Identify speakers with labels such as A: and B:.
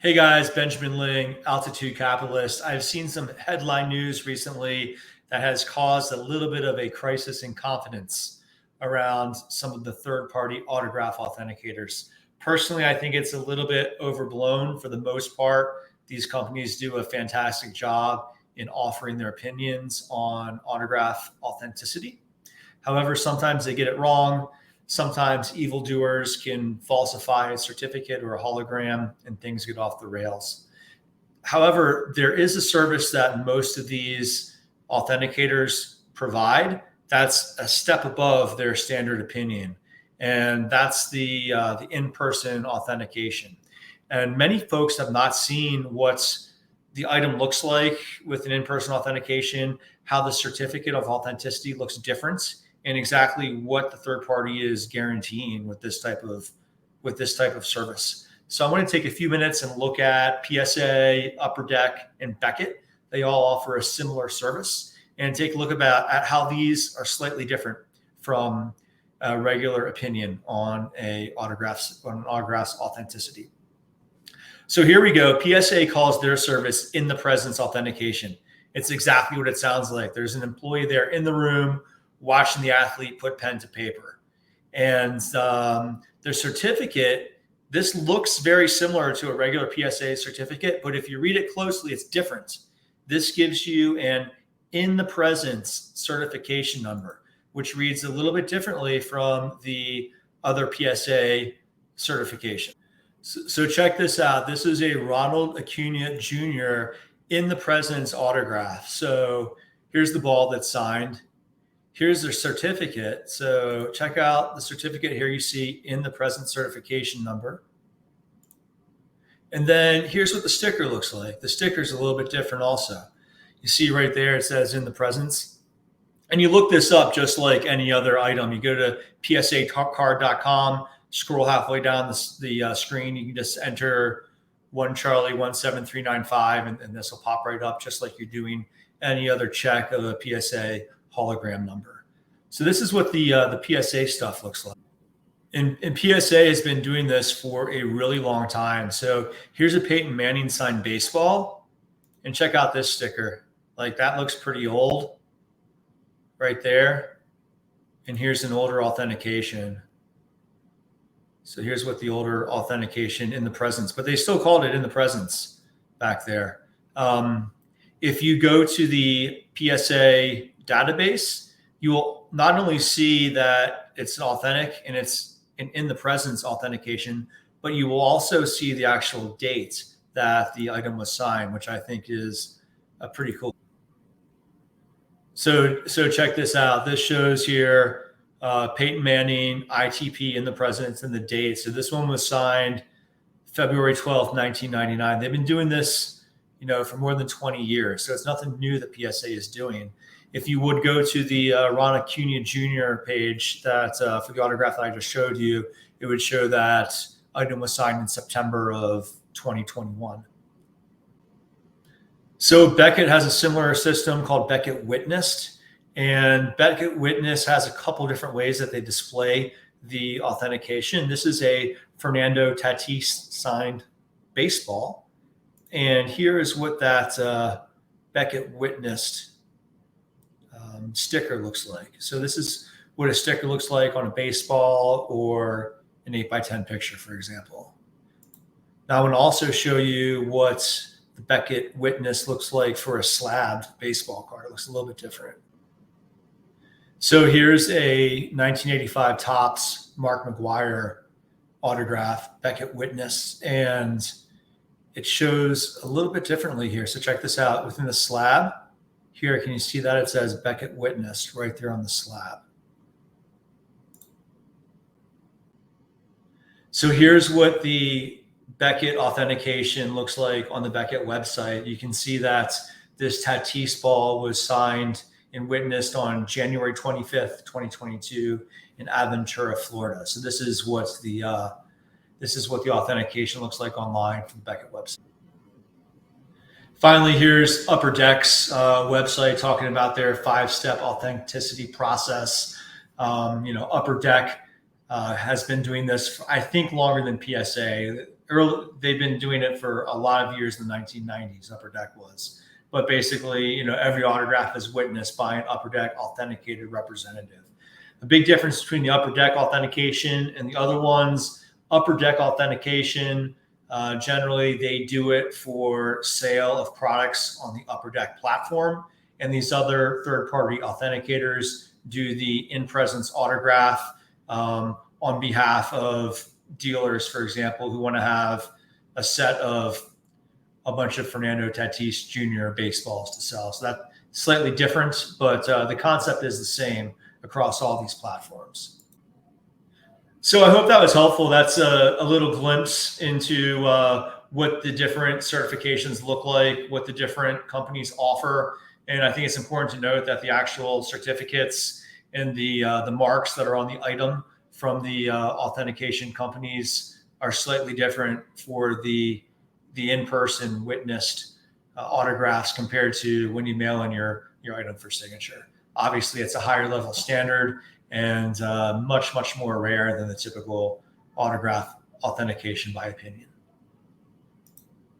A: Hey guys, Benjamin Ling, Altitude Capitalist. I've seen some headline news recently that has caused a little bit of a crisis in confidence around some of the third party autograph authenticators. Personally, I think it's a little bit overblown for the most part. These companies do a fantastic job in offering their opinions on autograph authenticity. However, sometimes they get it wrong. Sometimes evildoers can falsify a certificate or a hologram and things get off the rails. However, there is a service that most of these authenticators provide that's a step above their standard opinion, and that's the in-person authentication. And many folks have not seen what the item looks like with an in-person authentication, how the certificate of authenticity looks different, and exactly what the third party is guaranteeing with this type of service. So I'm going to take a few minutes and look at PSA, Upper Deck, and Beckett. They all offer a similar service, and take a look at how these are slightly different from a regular opinion on an autograph's authenticity. So here we go. PSA calls their service in the presence authentication. It's exactly what it sounds like. There's an employee there in the room watching the athlete put pen to paper. And their certificate, this looks very similar to a regular PSA certificate, but if you read it closely, it's different. This gives you an in the presence certification number, which reads a little bit differently from the other PSA certification. So check this out. This is a Ronald Acuna Jr. in the presence autograph. So here's the ball that's signed. Here's their certificate. So check out the certificate here. You see in the present certification number. And then here's what the sticker looks like. The sticker is a little bit different also. You see right there, it says in the presence. And you look this up just like any other item. You go to psacard.com, scroll halfway down the screen. You can just enter 1Charlie17395, and this will pop right up just like you're doing any other check of a PSA hologram number. So this is what the PSA stuff looks like. And PSA has been doing this for a really long time. So here's a Peyton Manning signed baseball, and check out this sticker. Like, that looks pretty old right there. And here's an older authentication. So here's what the older authentication in the presence, but they still called it in the presence back there. If you go to the PSA database, you will not only see that it's an authentic and it's an in the presence authentication, but you will also see the actual date that the item was signed, which I think is a pretty cool. So check this out. This shows here Peyton Manning, ITP in the presence, and the date. So this one was signed February 12th, 1999. They've been doing this, for more than 20 years. So it's nothing new that PSA is doing. If you would go to the Ron Acuna Jr. page that for the autograph that I just showed you, it would show that item was signed in September of 2021. So Beckett has a similar system called Beckett Witnessed, and Beckett Witness has a couple different ways that they display the authentication. This is a Fernando Tatis signed baseball, and here is what that Beckett Witnessed sticker looks like. So this is what a sticker looks like on a baseball or an 8x10 picture, for example. Now I want to also show you what the Beckett Witness looks like for a slabbed baseball card. It looks a little bit different. So here's a 1985 Topps Mark McGwire autograph, Beckett Witness, and it shows a little bit differently here. So check this out. Within the slab here, can you see that it says Beckett Witnessed right there on the slab? So here's what the Beckett authentication looks like on the Beckett website. You can see that this Tatis ball was signed and witnessed on January 25th, 2022 in Aventura, Florida. So this is what the authentication looks like online from the Beckett website. Finally, here's Upper Deck's website talking about their 5-step authenticity process. Upper Deck has been doing this for, I think, longer than PSA. they've been doing it for a lot of years in the 1990s. Upper Deck was, but basically, every autograph is witnessed by an Upper Deck authenticated representative. The big difference between the Upper Deck authentication and the other ones, Upper Deck authentication, generally they do it for sale of products on the Upper Deck platform, and these other third-party authenticators do the in-presence autograph on behalf of dealers, for example, who want to have a set of a bunch of Fernando Tatis Jr. baseballs to sell. So that's slightly different, but the concept is the same across all these platforms. So I hope that was helpful. That's a little glimpse into what the different certifications look like, what the different companies offer. And I think it's important to note that the actual certificates and the marks that are on the item from the authentication companies are slightly different for the in-person witnessed autographs compared to when you mail in your item for signature. Obviously, it's a higher level standard and much more rare than the typical autograph authentication by opinion.